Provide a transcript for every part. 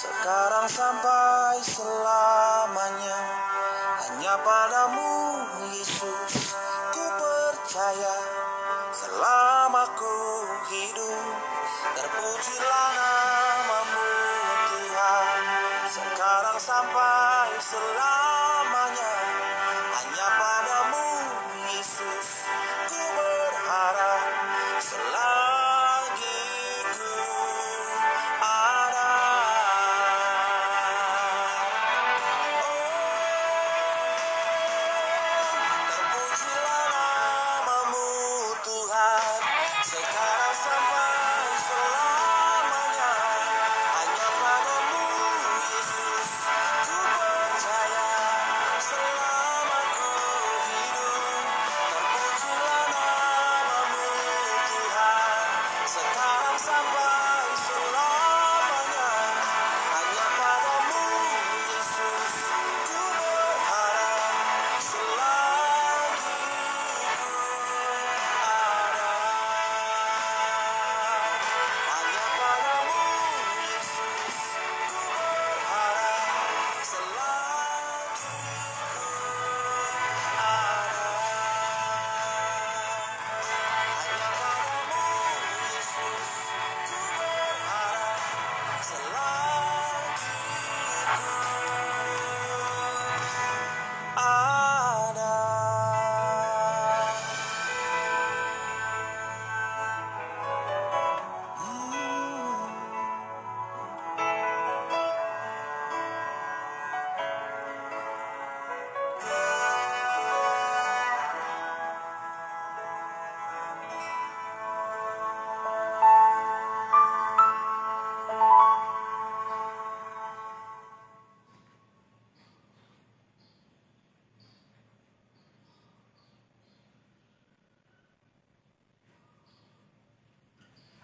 sekarang sampai selamanya. Hanya padamu Yesus ku percaya, selama ku hidup. Terpujilah namamu Tuhan, sekarang sampai selamanya. Hanya padamu Yesus ku berharap, selagi ku ada. Terpujilah namamu Tuhan, sekarang sampai selamanya. Hanya padamu Yesus ku percaya, selama ku hidup. Terpujilah namamu Tuhan, sekarang sampai selamanya. Hanya padamu Yesus ku berharap, selagi ku ada. Hanya padamu Yesus ku berharap, selagi ku ada. Hanya padamu Yesus ku berharap, selagi ku ada.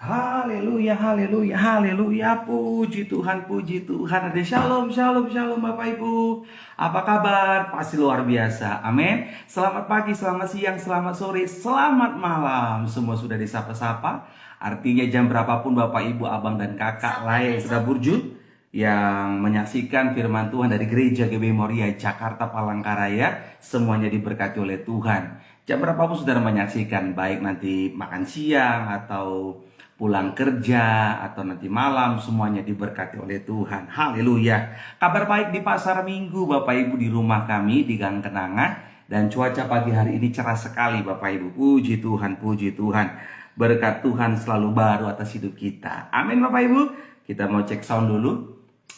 Haleluya, haleluya, haleluya. Puji Tuhan, puji Tuhan. Ada shalom, shalom, shalom Bapak Ibu. Apa kabar? Pasti luar biasa. Amin. Selamat pagi, selamat siang, selamat sore, selamat malam. Semua sudah disapa-sapa. Artinya jam berapapun Bapak Ibu, abang dan kakak lain sudah burjul yang menyaksikan firman Tuhan dari Gereja GBI Moria Jakarta Palangkaraya, semuanya diberkati oleh Tuhan. Jam berapapun saudara menyaksikan, baik nanti makan siang atau pulang kerja atau nanti malam, semuanya diberkati oleh Tuhan. Haleluya. Kabar baik di pasar Minggu Bapak Ibu, di rumah kami di Gang Kenanga, dan cuaca pagi hari ini cerah sekali Bapak Ibu. Puji Tuhan, puji Tuhan. Berkat Tuhan selalu baru atas hidup kita. Amin Bapak Ibu. Kita mau cek sound dulu.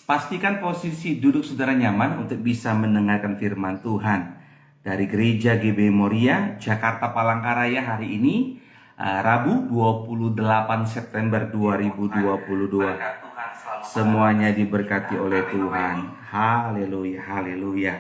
Pastikan posisi duduk saudara nyaman untuk bisa mendengarkan firman Tuhan dari Gereja GBI Moria Jakarta Palangkaraya hari ini, Rabu 28 September 2022. Semuanya diberkati oleh Tuhan. Haleluya, haleluya.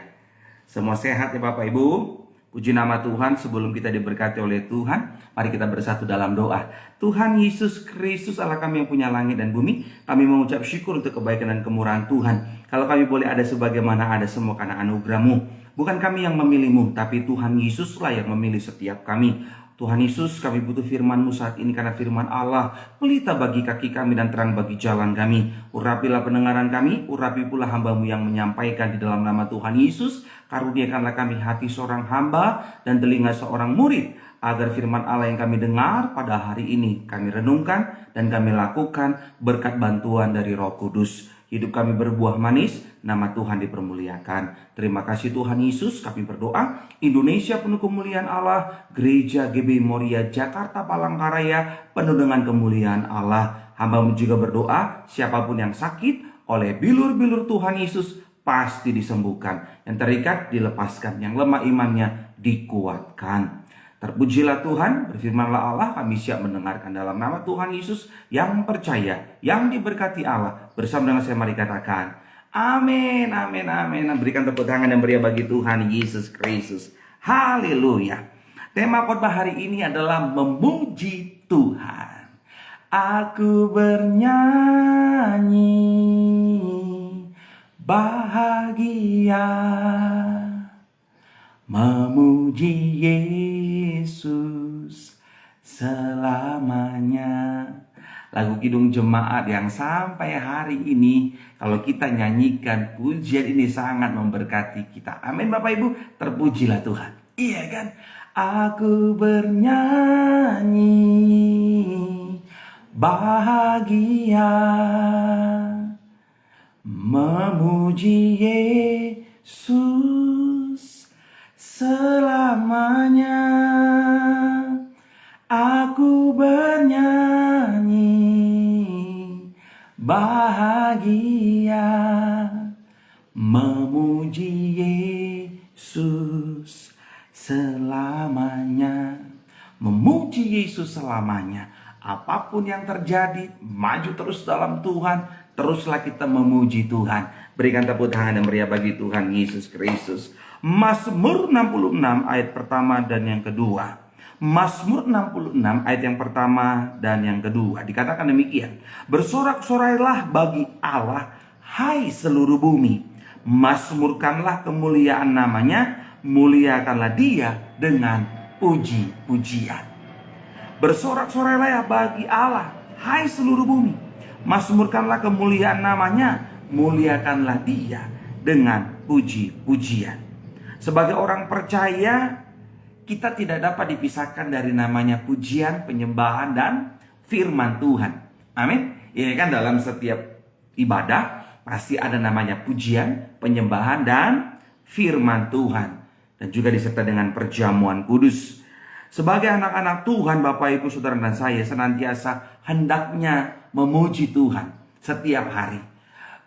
Semua sehat ya Bapak Ibu. Puji nama Tuhan. Sebelum kita diberkati oleh Tuhan, mari kita bersatu dalam doa. Tuhan Yesus Kristus, Allah kami yang punya langit dan bumi, kami mengucap syukur untuk kebaikan dan kemurahan Tuhan. Kalau kami boleh ada sebagaimana ada semua karena anugerah-Mu. Bukan kami yang memilih-Mu, tapi Tuhan Yesuslah yang memilih setiap kami. Tuhan Yesus, kami butuh firman-Mu saat ini, karena firman Allah pelita bagi kaki kami dan terang bagi jalan kami. Urapilah pendengaran kami, urapi pula hamba-Mu yang menyampaikan di dalam nama Tuhan Yesus. Karuniakanlah kami hati seorang hamba dan telinga seorang murid, agar firman Allah yang kami dengar pada hari ini kami renungkan dan kami lakukan berkat bantuan dari Roh Kudus. Hidup kami berbuah manis, nama Tuhan dipermuliakan. Terima kasih Tuhan Yesus, kami berdoa. Indonesia penuh kemuliaan Allah, Gereja GBI Moria Jakarta Palangkaraya penuh dengan kemuliaan Allah. Hamba-Mu juga berdoa, siapapun yang sakit oleh bilur-bilur Tuhan Yesus pasti disembuhkan. Yang terikat dilepaskan, yang lemah imannya dikuatkan. Terpujilah Tuhan, berfirmanlah Allah, kami siap mendengarkan dalam nama Tuhan Yesus. Yang percaya, yang diberkati Allah, bersama dengan saya mari katakan, amin, amin, amin. Berikan tepuk tangan yang meriah bagi Tuhan Yesus Kristus. Haleluya. Tema khotbah hari ini adalah memuji Tuhan. Aku bernyanyi bahagia, memuji Yesus selamanya. lagu Kidung Jemaat yang sampai hari ini kalau kita nyanyikan pujian ini sangat memberkati kita. Amin Bapak Ibu, terpujilah Tuhan. Iya kan? Aku bernyanyi bahagia memuji Yesus selamanya. Aku bernyanyi bahagia memuji Yesus selamanya. Memuji Yesus selamanya. Apapun yang terjadi, maju terus dalam Tuhan. Teruslah kita memuji Tuhan. Berikan tepuk tangan yang meriah bagi Tuhan Yesus Kristus. Mazmur 66 ayat pertama dan yang kedua. Mazmur 66 ayat yang pertama dan yang kedua dikatakan demikian. Bersorak-sorailah bagi Allah, hai seluruh bumi. Mazmurkanlah kemuliaan namanya, muliakanlah Dia dengan puji-pujian. Bersorak-sorailah bagi Allah, hai seluruh bumi. Mazmurkanlah kemuliaan namanya, muliakanlah Dia dengan puji-pujian. Sebagai orang percaya, kita tidak dapat dipisahkan dari namanya pujian, penyembahan, dan firman Tuhan. Amin. Ya kan, dalam setiap ibadah pasti ada namanya pujian, penyembahan, dan firman Tuhan. Dan juga disertai dengan perjamuan kudus. Sebagai anak-anak Tuhan, Bapak Ibu Saudara dan saya senantiasa hendaknya memuji Tuhan setiap hari.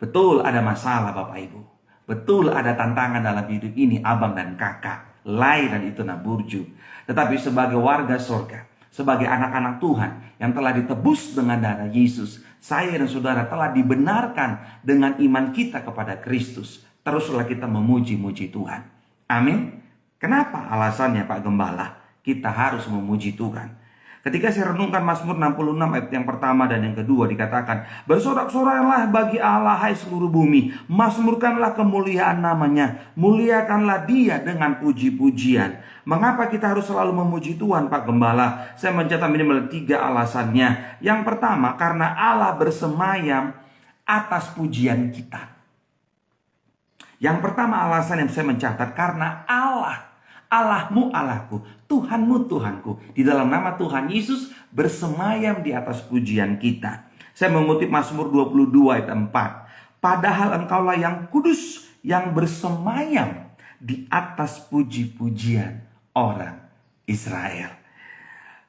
Betul ada masalah Bapak Ibu. Betul ada tantangan dalam hidup ini, abang dan kakak. Lai dan itu naburju. Tetapi sebagai warga surga, sebagai anak-anak Tuhan yang telah ditebus dengan darah Yesus, saya dan saudara telah dibenarkan dengan iman kita kepada Kristus. Teruslah kita memuji-muji Tuhan. Amin. Kenapa alasannya Pak Gembala? Kita harus memuji Tuhan. Ketika saya renungkan Mazmur 66 ayat yang pertama dan yang kedua dikatakan, bersorak-sorailah bagi Allah, hai seluruh bumi. Mazmurkanlah kemuliaan namanya, muliakanlah Dia dengan puji-pujian. Mengapa kita harus selalu memuji Tuhan Pak Gembala? Saya mencatat minimal 3 alasannya. Yang pertama, karena Allah bersemayam atas pujian kita. Yang pertama alasan yang saya mencatat, karena Allahmu Allahku, Tuhanmu Tuhanku. Di dalam nama Tuhan Yesus bersemayam di atas pujian kita. Saya mengutip Mazmur 22 ayat 4. Padahal engkaulah yang kudus, yang bersemayam di atas puji-pujian orang Israel.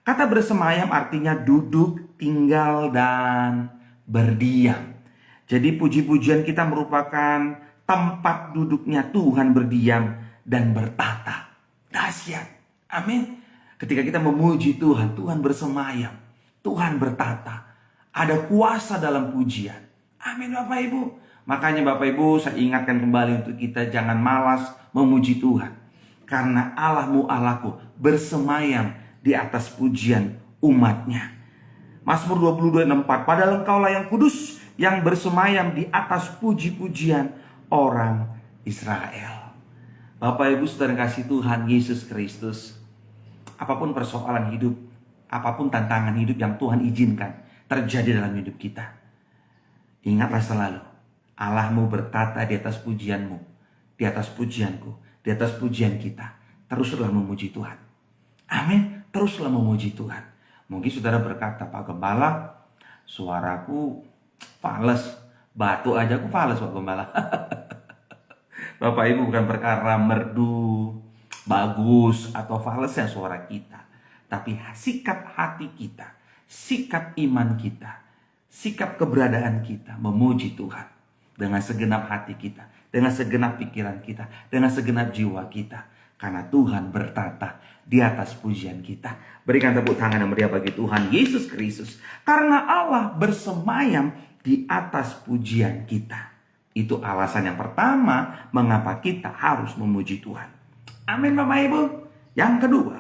Kata bersemayam artinya duduk, tinggal, dan berdiam. Jadi puji-pujian kita merupakan tempat duduknya Tuhan berdiam dan bertata. Dahsyat. Amin. Ketika kita memuji Tuhan, Tuhan bersemayam, Tuhan bertata. Ada kuasa dalam pujian. Amin Bapak Ibu. Makanya Bapak Ibu, saya ingatkan kembali untuk kita jangan malas memuji Tuhan. Karena Allahmu Allahku bersemayam di atas pujian umatnya. Mazmur 22:4. Padahal engkaulah yang kudus, yang bersemayam di atas puji-pujian orang Israel. Bapak Ibu Saudara kasih Tuhan Yesus Kristus, apapun persoalan hidup, apapun tantangan hidup yang Tuhan izinkan terjadi dalam hidup kita, ingatlah selalu, Allahmu bertata di atas pujianmu, di atas pujianku, di atas pujian kita. Teruslah memuji Tuhan. Amin. Teruslah memuji Tuhan. Mungkin saudara berkata, Pak Gembala, suaraku fales, batu aja aku fales Pak Gembala. Bapak Ibu, bukan perkara merdu, bagus, atau falesnya suara kita. Tapi sikap hati kita, sikap iman kita, sikap keberadaan kita memuji Tuhan. Dengan segenap hati kita, dengan segenap pikiran kita, dengan segenap jiwa kita. Karena Tuhan bertata di atas pujian kita. Berikan tepuk tangan yang meriah bagi Tuhan Yesus Kristus. Karena Allah bersemayam di atas pujian kita. Itu alasan yang pertama mengapa kita harus memuji Tuhan. Amin Bapak Ibu. Yang kedua,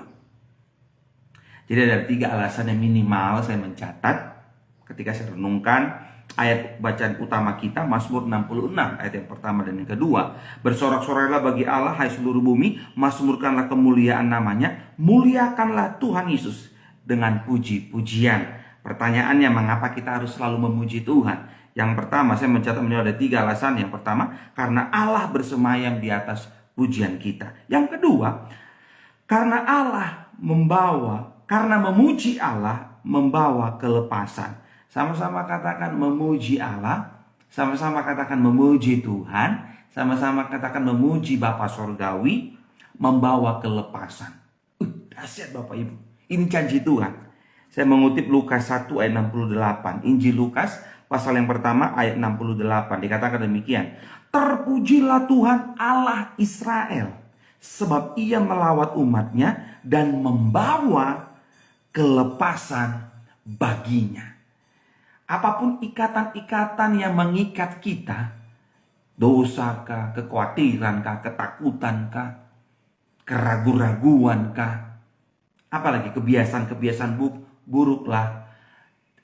jadi ada 3 alasan yang minimal saya mencatat ketika saya renungkan ayat bacaan utama kita, Mazmur 66 ayat yang pertama dan yang kedua. Bersorak-sorailah bagi Allah, hai seluruh bumi, mazmurkanlah kemuliaan namanya, muliakanlah Tuhan Yesus dengan puji-pujian. Pertanyaannya, mengapa kita harus selalu memuji Tuhan? Yang pertama, saya mencatat ada 3 alasan. Yang pertama, karena Allah bersemayam di atas pujian kita. Yang kedua, karena karena memuji Allah membawa kelepasan. Sama-sama katakan memuji Allah, sama-sama katakan memuji Tuhan, sama-sama katakan memuji Bapa Sorgawi, membawa kelepasan. Dahsyat Bapak Ibu. Ini janji Tuhan. Saya mengutip Lukas 1 ayat 68. Injil Lukas pasal yang pertama ayat 68. Dikatakan demikian. Terpujilah Tuhan Allah Israel, sebab ia melawat umatnya dan membawa kelepasan baginya. Apapun ikatan-ikatan yang mengikat kita, dosakah, kekhawatiran-kah, ketakutan-kah, keraguan-raguan-kah, apalagi kebiasaan-kebiasaan buruklah,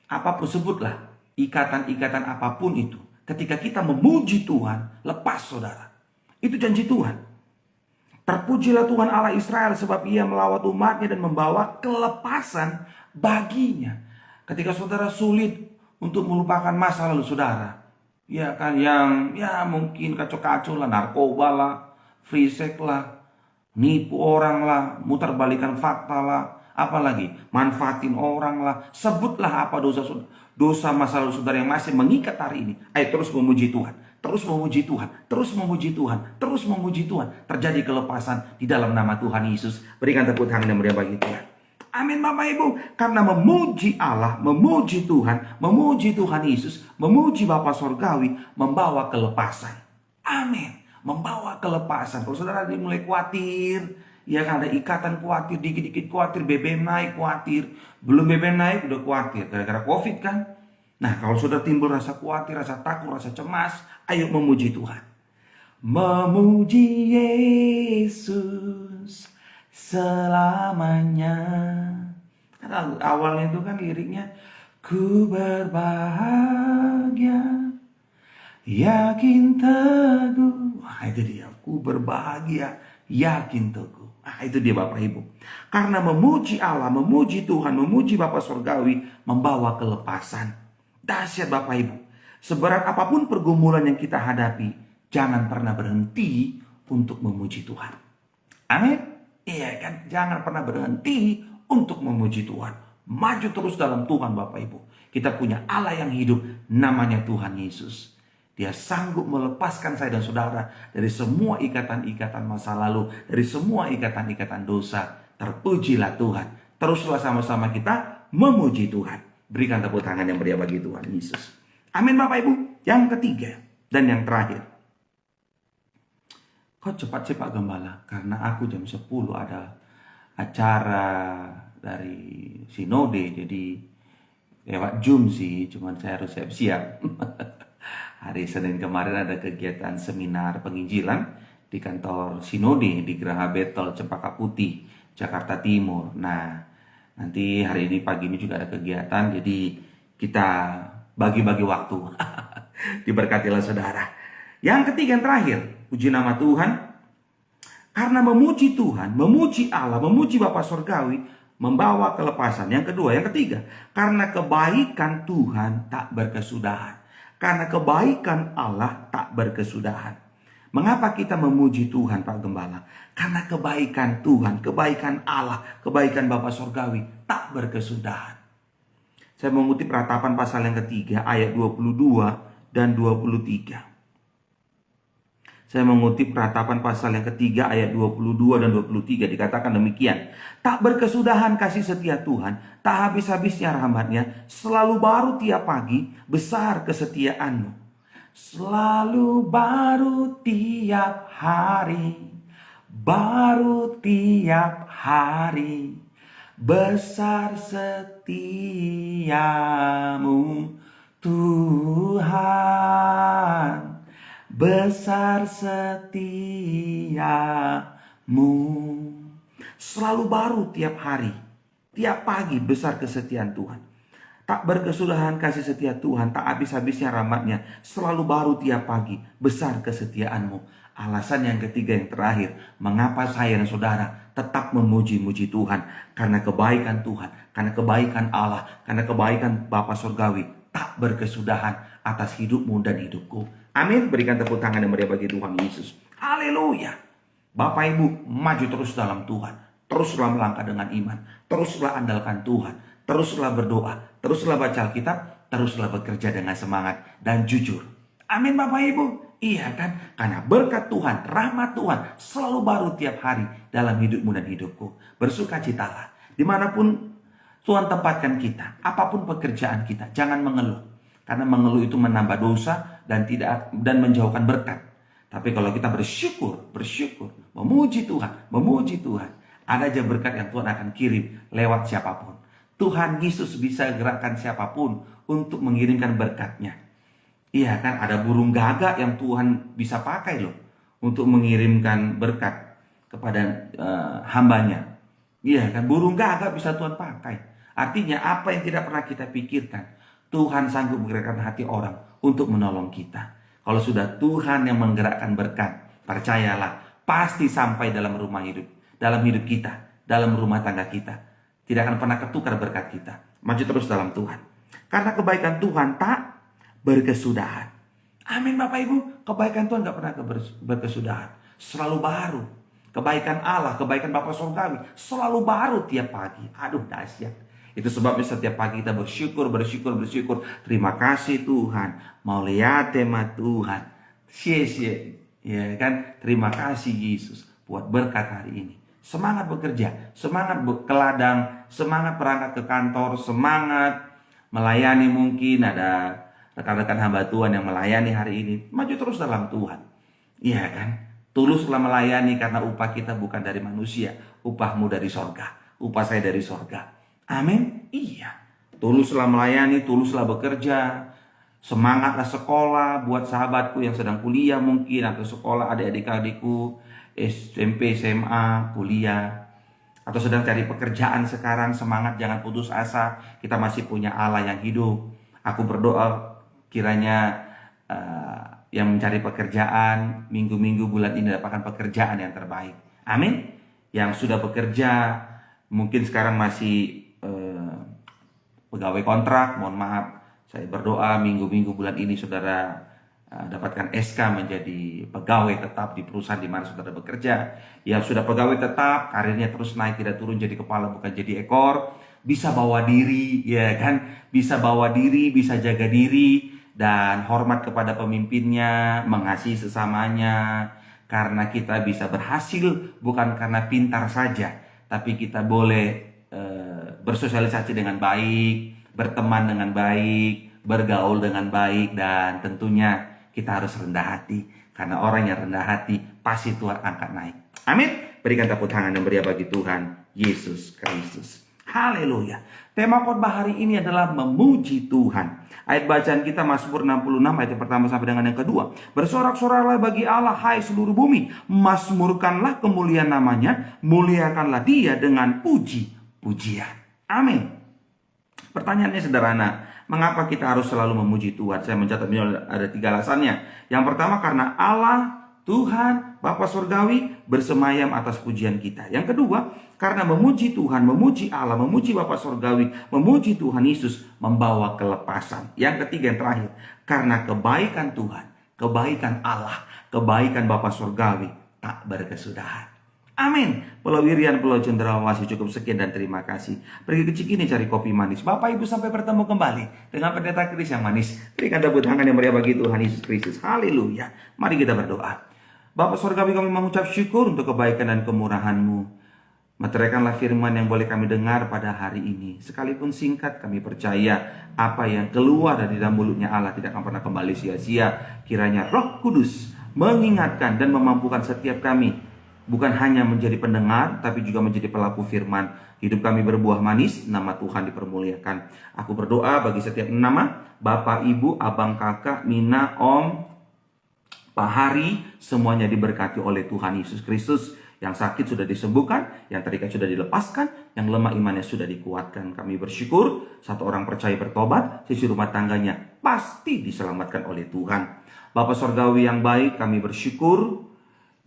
apapun sebutlah, ikatan-ikatan apapun itu, ketika kita memuji Tuhan, lepas saudara. Itu janji Tuhan. Terpujilah Tuhan Allah Israel, sebab ia melawat umatnya dan membawa kelepasan baginya. Ketika saudara sulit untuk melupakan masa lalu saudara, ya kan, yang mungkin kacau-kacau lah, narkoba lah, free sex lah, nipu orang lah, mutarbalikan fakta lah, apalagi manfaatin orang lah, sebutlah apa dosa masa lalu saudara yang masih mengikat hari ini. Ayo terus memuji Tuhan, terus memuji Tuhan, terus memuji Tuhan, terus memuji Tuhan. Terjadi kelepasan di dalam nama Tuhan Yesus. Berikan tepuk tangan yang meriah bagi Tuhan. Amin Bapak Ibu. Karena memuji Allah, memuji Tuhan Yesus, memuji Bapa Sorgawi, membawa kelepasan. Amin. Membawa kelepasan. Kalau saudara mulai khawatir, ya kan, ada ikatan khawatir, dikit-dikit khawatir, BBM naik khawatir, belum BBM naik udah khawatir, gara-gara COVID kan. Nah, kalau sudah timbul rasa khawatir, rasa takut, rasa cemas, ayo memuji Tuhan. Memuji Yesus selamanya. Karena awalnya itu kan liriknya, ku berbahagia, yakin teguh. Wah, itu dia, ku berbahagia, yakin teguh. Nah, itu dia Bapak Ibu. Karena memuji Allah, memuji Tuhan, memuji Bapa Sorgawi, membawa kelepasan. Dahsyat Bapak Ibu. Seberat apapun pergumulan yang kita hadapi, jangan pernah berhenti untuk memuji Tuhan. Amin. Iya kan, jangan pernah berhenti untuk memuji Tuhan. Maju terus dalam Tuhan Bapak Ibu. Kita punya Allah yang hidup, namanya Tuhan Yesus. Dia sanggup melepaskan saya dan saudara dari semua ikatan-ikatan masa lalu, dari semua ikatan-ikatan dosa. Terpujilah Tuhan. Teruslah sama-sama kita memuji Tuhan. Berikan tepuk tangan yang meriah bagi Tuhan Yesus. Amin Bapak Ibu. Yang ketiga dan yang terakhir. Kok cepat sih Pak Gembala? Karena aku jam 10 ada acara dari sinode, jadi lewat Zoom sih, cuman saya harus siap-siap. Hari Senin kemarin ada kegiatan seminar penginjilan di kantor sinode di Geraha Betel, Cempaka Putih, Jakarta Timur. Nah, nanti hari ini pagi ini juga ada kegiatan, jadi kita bagi-bagi waktu. Diberkatilah saudara. Yang ketiga, yang terakhir, puji nama Tuhan. Karena memuji Tuhan, memuji Allah, memuji Bapa Sorgawi, membawa kelepasan. Yang kedua, yang ketiga, karena kebaikan Tuhan tak berkesudahan. Karena kebaikan Allah tak berkesudahan. Mengapa kita memuji Tuhan Pak Gembala? Karena kebaikan Tuhan, kebaikan Allah, kebaikan Bapa Sorgawi tak berkesudahan. Saya mengutip Ratapan pasal yang ketiga ayat 22 dan 23. Saya mengutip Ratapan pasal yang ketiga ayat 22 dan 23. Dikatakan demikian. Tak berkesudahan kasih setia Tuhan, tak habis-habisnya rahmatnya, selalu baru tiap pagi, besar kesetiaanmu. Selalu baru tiap hari, baru tiap hari, besar setiamu Tuhan. Besar setiamu. Selalu baru tiap hari, tiap pagi, besar kesetiaan Tuhan. Tak berkesudahan kasih setia Tuhan, tak habis-habisnya rahmat-Nya, selalu baru tiap pagi, besar kesetiaan-Mu. Alasan yang ketiga yang terakhir, mengapa saya dan saudara tetap memuji-muji Tuhan? Karena kebaikan Tuhan, karena kebaikan Allah, karena kebaikan Bapa Surgawi, tak berkesudahan atas hidupmu dan hidupku. Amin. Berikan tepuk tangan yang meriah bagi Tuhan Yesus. Haleluya. Bapak Ibu, maju terus dalam Tuhan. Teruslah melangkah dengan iman. Teruslah andalkan Tuhan. Teruslah berdoa. Teruslah baca Alkitab. Teruslah bekerja dengan semangat dan jujur. Amin Bapak Ibu. Iya kan? Karena berkat Tuhan, rahmat Tuhan selalu baru tiap hari dalam hidupmu dan hidupku. Bersukacitalah. Dimanapun Tuhan tempatkan kita. Apapun pekerjaan kita. Jangan mengeluh. Karena mengeluh itu menambah dosa dan menjauhkan berkat. Tapi kalau kita bersyukur, memuji Tuhan, ada aja berkat yang Tuhan akan kirim lewat siapapun. Tuhan Yesus bisa gerakkan siapapun untuk mengirimkan berkat-Nya. Iya kan, ada burung gagak yang Tuhan bisa pakai loh untuk mengirimkan berkat kepada hamba-Nya. Iya kan, burung gagak bisa Tuhan pakai. Artinya apa yang tidak pernah kita pikirkan, Tuhan sanggup menggerakkan hati orang untuk menolong kita. Kalau sudah Tuhan yang menggerakkan berkat, percayalah pasti sampai dalam hidup kita, dalam rumah tangga kita. Tidak akan pernah ketukar berkat kita. Maju terus dalam Tuhan. Karena kebaikan Tuhan tak berkesudahan. Amin Bapak Ibu. Kebaikan Tuhan gak pernah berkesudahan. Selalu baru. Kebaikan Allah, kebaikan Bapa Surgawi selalu baru tiap pagi. Aduh dahsyat. Itu sebabnya setiap pagi kita bersyukur. Terima kasih Tuhan. Mau lihat tema Tuhan. Ya kan? Terima kasih Yesus buat berkat hari ini. Semangat bekerja, semangat ke ladang, semangat berangkat ke kantor, semangat melayani. Mungkin ada rekan-rekan hamba Tuhan yang melayani hari ini. Maju terus dalam Tuhan. Iya kan? Tuluslah melayani karena upah kita bukan dari manusia. Upahmu dari sorga. Upah saya dari sorga. Amin? Iya. Tuluslah melayani, tuluslah bekerja. Semangatlah sekolah buat sahabatku yang sedang kuliah mungkin. Atau sekolah adik-adikku. SMP, SMA, kuliah, atau sedang cari pekerjaan sekarang. Semangat, jangan putus asa. Kita masih punya Allah yang hidup. Aku berdoa kiranya yang mencari pekerjaan minggu-minggu bulan ini dapatkan pekerjaan yang terbaik. Amin. Yang sudah bekerja mungkin sekarang masih pegawai kontrak, mohon maaf. Saya berdoa minggu-minggu bulan ini saudara dapatkan SK menjadi pegawai tetap di perusahaan di mana saudara bekerja. Yang sudah pegawai tetap, karirnya terus naik, tidak turun jadi kepala bukan jadi ekor. Bisa bawa diri, ya kan? Bisa bawa diri, bisa jaga diri, dan hormat kepada pemimpinnya, mengasihi sesamanya. Karena kita bisa berhasil bukan karena pintar saja, tapi kita boleh bersosialisasi dengan baik, berteman dengan baik, bergaul dengan baik, dan tentunya kita harus rendah hati. Karena orang yang rendah hati pasti Tuhan angkat naik. Amin. Berikan tepuk tangan yang meriah bagi Tuhan Yesus Kristus. Haleluya. Tema khotbah hari ini adalah memuji Tuhan. Ayat bacaan kita Mazmur 66 ayat yang pertama sampai dengan yang kedua. Bersorak-soraklah bagi Allah hai seluruh bumi. Mazmurkanlah kemuliaan namanya. Muliakanlah dia dengan puji-pujian. Amin. Pertanyaannya sederhana. Mengapa kita harus selalu memuji Tuhan? Saya mencatatnya ada 3 alasannya. Yang pertama karena Allah, Tuhan, Bapa Surgawi bersemayam atas pujian kita. Yang kedua, karena memuji Tuhan, memuji Allah, memuji Bapa Surgawi, memuji Tuhan Yesus membawa kelepasan. Yang ketiga yang terakhir, karena kebaikan Tuhan, kebaikan Allah, kebaikan Bapa Surgawi tak berkesudahan. Amin. Pulau Wirian, Pulau Cendrawasih, cukup sekian dan terima kasih. Pergi ke Cikini cari kopi manis. Bapak Ibu sampai bertemu kembali dengan pendeta Kris yang manis. Berikan tepuk tangan yang meriah bagi Tuhan Yesus Kristus. Haleluya. Mari kita berdoa. Bapa Surgawi, kami mengucap syukur untuk kebaikan dan kemurahan-Mu. Meteraikanlah firman yang boleh kami dengar pada hari ini. Sekalipun singkat, kami percaya apa yang keluar dari dalam mulutnya Allah tidak akan pernah kembali sia-sia. Kiranya Roh Kudus mengingatkan dan memampukan setiap kami bukan hanya menjadi pendengar, tapi juga menjadi pelaku firman. Hidup kami berbuah manis, nama Tuhan dipermuliakan. Aku berdoa bagi setiap nama, Bapak, Ibu, Abang, Kakak, Mina, Om, Pak Hari, semuanya diberkati oleh Tuhan Yesus Kristus. Yang sakit sudah disembuhkan, yang terikat sudah dilepaskan, yang lemah imannya sudah dikuatkan. Kami bersyukur, satu orang percaya bertobat, sisi rumah tangganya pasti diselamatkan oleh Tuhan. Bapak Sorgawi yang baik, kami bersyukur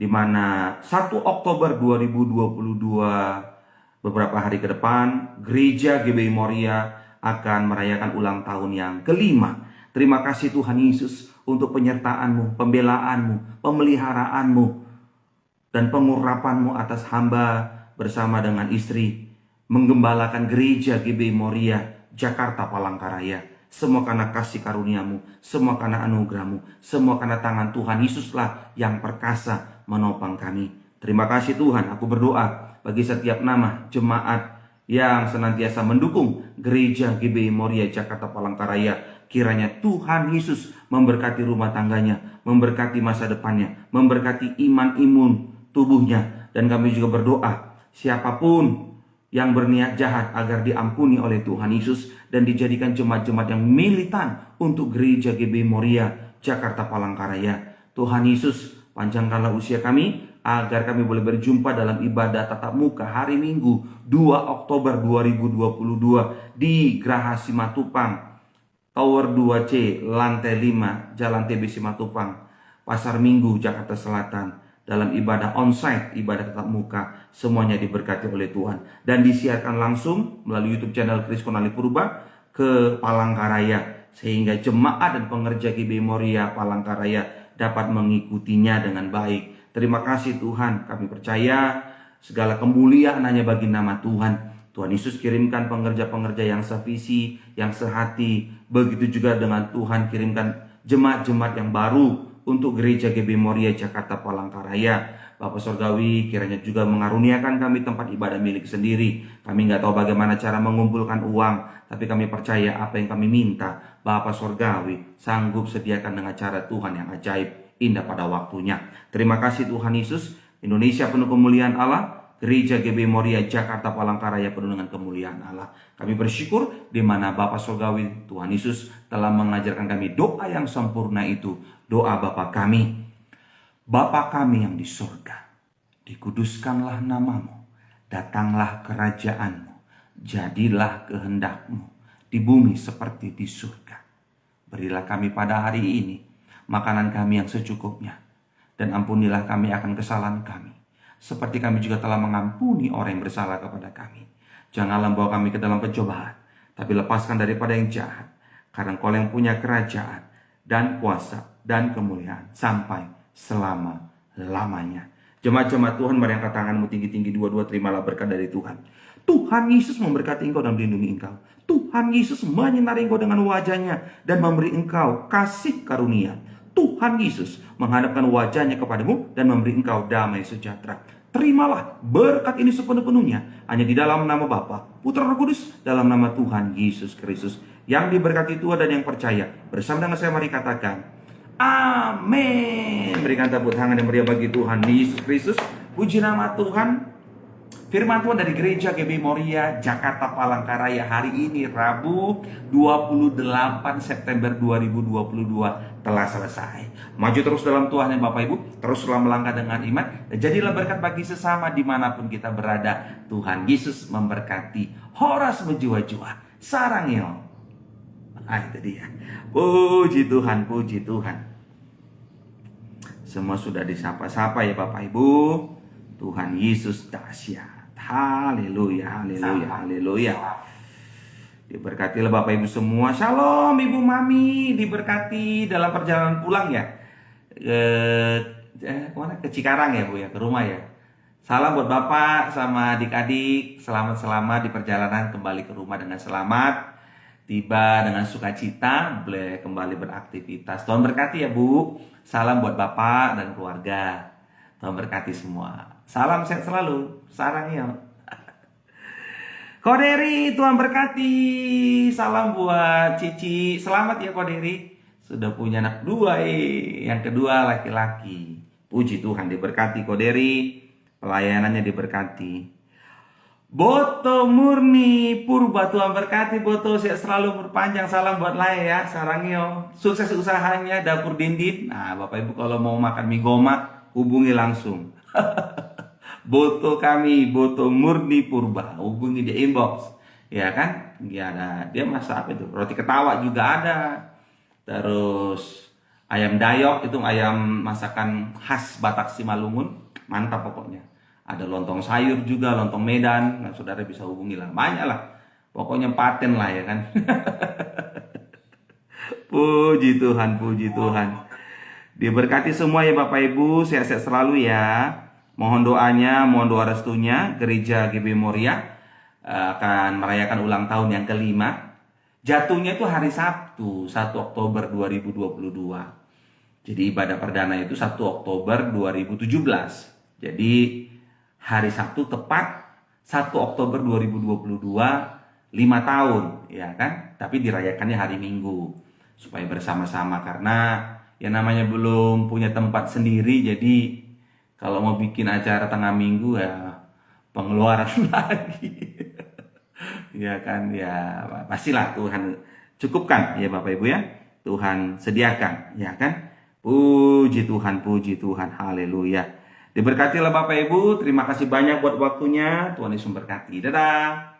di mana 1 Oktober 2022, beberapa hari ke depan, Gereja GBI Moria akan merayakan ulang tahun yang kelima. Terima kasih Tuhan Yesus untuk penyertaan-Mu, pembelaan-Mu, pemeliharaan-Mu, dan pengurapan-Mu atas hamba bersama dengan istri menggembalakan gereja GBI Moria Jakarta Palangkaraya. Semua karena kasih karunia-Mu, semua karena anugerah-Mu, semua karena tangan Tuhan Yesuslah yang perkasa menopang kami. Terima kasih Tuhan. Aku berdoa bagi setiap nama jemaat yang senantiasa mendukung gereja GBI Moria Jakarta Palangkaraya. Kiranya Tuhan Yesus memberkati rumah tangganya, memberkati masa depannya, memberkati iman imun tubuhnya. Dan kami juga berdoa, siapapun yang berniat jahat agar diampuni oleh Tuhan Yesus dan dijadikan jemaat-jemaat yang militan untuk gereja GBI Moria Jakarta Palangkaraya. Tuhan Yesus, panjangkanlah usia kami agar kami boleh berjumpa dalam ibadah tatap muka hari Minggu 2 Oktober 2022 di Graha Simatupang, Tower 2C, lantai 5, Jalan TB Simatupang, Pasar Minggu, Jakarta Selatan. Dalam ibadah onsite, ibadah tatap muka, semuanya diberkati oleh Tuhan. Dan disiarkan langsung melalui YouTube channel Kris Konali Purba ke Palangkaraya. Sehingga jemaat dan pengerja GBI Moria Palangkaraya dapat mengikutinya dengan baik. Terima kasih Tuhan, kami percaya segala kemuliaan hanya bagi nama Tuhan. Tuhan Yesus kirimkan pengerja-pengerja yang sevisi, yang sehati. Begitu juga dengan Tuhan kirimkan jemaat-jemaat yang baru untuk gereja GBI Moria Jakarta Palangkaraya. Bapak Sorgawi kiranya juga mengaruniakan kami tempat ibadah milik sendiri. Kami nggak tahu bagaimana cara mengumpulkan uang, tapi kami percaya apa yang kami minta, Bapak Sorgawi sanggup sediakan dengan cara Tuhan yang ajaib, indah pada waktunya. Terima kasih Tuhan Yesus. Indonesia penuh kemuliaan Allah, Gereja GBI Moria Jakarta Palangkaraya penuh dengan kemuliaan Allah. Kami bersyukur di mana Bapak Sorgawi Tuhan Yesus telah mengajarkan kami doa yang sempurna itu. Doa Bapa kami, Bapa kami yang di surga, dikuduskanlah namamu, datanglah kerajaanmu, jadilah kehendak-Mu di bumi seperti di surga. Berilah kami pada hari ini makanan kami yang secukupnya, dan ampunilah kami akan kesalahan kami, seperti kami juga telah mengampuni orang yang bersalah kepada kami. Janganlah bawa kami ke dalam pencobaan, tapi lepaskan daripada yang jahat, karena Engkau yang punya kerajaan dan kuasa dan kemuliaan sampai selama-lamanya. Jemaat-jemaat Tuhan, mari angkat tanganmu tinggi-tinggi, dua-dua terimalah berkat dari Tuhan. Tuhan Yesus memberkati engkau dan melindungi engkau. Tuhan Yesus menyinari engkau dengan wajahnya dan memberi engkau kasih karunia. Tuhan Yesus menghadapkan wajahnya kepadamu dan memberi engkau damai sejahtera. Terimalah berkat ini sepenuh-penuhnya hanya di dalam nama Bapa, Putra, Roh Kudus, dalam nama Tuhan Yesus Kristus. Yang diberkati Tuhan dan yang percaya bersama dengan saya, mari katakan amin. Berikan tepuk tangan yang meriah bagi Tuhan Yesus Kristus. Puji nama Tuhan. Firman Tuhan dari Gereja GBI Moria Jakarta Palangkaraya hari ini Rabu 28 September 2022 telah selesai. Maju terus dalam Tuhan ya Bapak Ibu, teruslah melangkah dengan iman dan jadilah berkat bagi sesama dimanapun kita berada. Tuhan Yesus memberkati. Horas menjua-jua, sarangil. Itu dia. Puji Tuhan, puji Tuhan. Semua sudah disapa-sapa ya Bapak Ibu. Tuhan Yesus dahsyat. Haleluya, haleluya, haleluya. Diberkatilah Bapak Ibu semua. Shalom Ibu Mami, diberkati dalam perjalanan pulang ya. Kemana? Ke Cikarang ya Bu ya, ke rumah ya. Salam buat Bapak sama adik-adik. Selamat-selamat di perjalanan kembali ke rumah dengan selamat. Tiba dengan sukacita, boleh kembali beraktivitas. Tuhan berkati ya Bu. Salam buat Bapak dan keluarga. Tuhan berkati semua. Salam sehat selalu. Sarang ya. Koderi, Tuhan berkati. Salam buat Cici. Selamat ya Koderi. Sudah punya anak 2 Yang kedua laki-laki. Puji Tuhan, diberkati Koderi. Pelayanannya diberkati. Boto Murni Purba, Tuhan berkati Boto, sehat selalu berpanjang, salam buat Laya ya, sarangyo. Sukses usahanya, dapur Dindin. Nah, Bapak Ibu kalau mau makan mie goma, hubungi langsung. Boto kami, Boto Murni Purba, hubungi di inbox. Ya kan? Ya ada, dia masak apa itu? Roti ketawa juga ada. Terus ayam dayok, itu ayam masakan khas Batak Simalungun, mantap pokoknya. Ada lontong sayur juga, lontong Medan. Nah, saudara bisa hubungi lah, banyak lah. Pokoknya paten lah ya kan. Puji Tuhan, puji Tuhan. Diberkati semua ya Bapak Ibu, sehat-sehat selalu ya. Mohon doanya, mohon doa restunya. Gereja GB Moria akan merayakan ulang tahun yang kelima. Jatuhnya itu hari Sabtu, 1 Oktober 2022. Jadi ibadah perdana itu 1 Oktober 2017. Jadi hari Sabtu tepat 1 Oktober 2022, 5 tahun ya kan. Tapi dirayakannya hari Minggu supaya bersama-sama, karena yang namanya belum punya tempat sendiri. Jadi kalau mau bikin acara tengah minggu ya pengeluaran lagi. Ya kan, ya pastilah Tuhan cukupkan ya Bapak Ibu ya. Tuhan sediakan ya kan. Puji Tuhan, haleluya. Diberkatilah Bapak Ibu, terima kasih banyak buat waktunya. Tuhan Yesus memberkati. Dadah.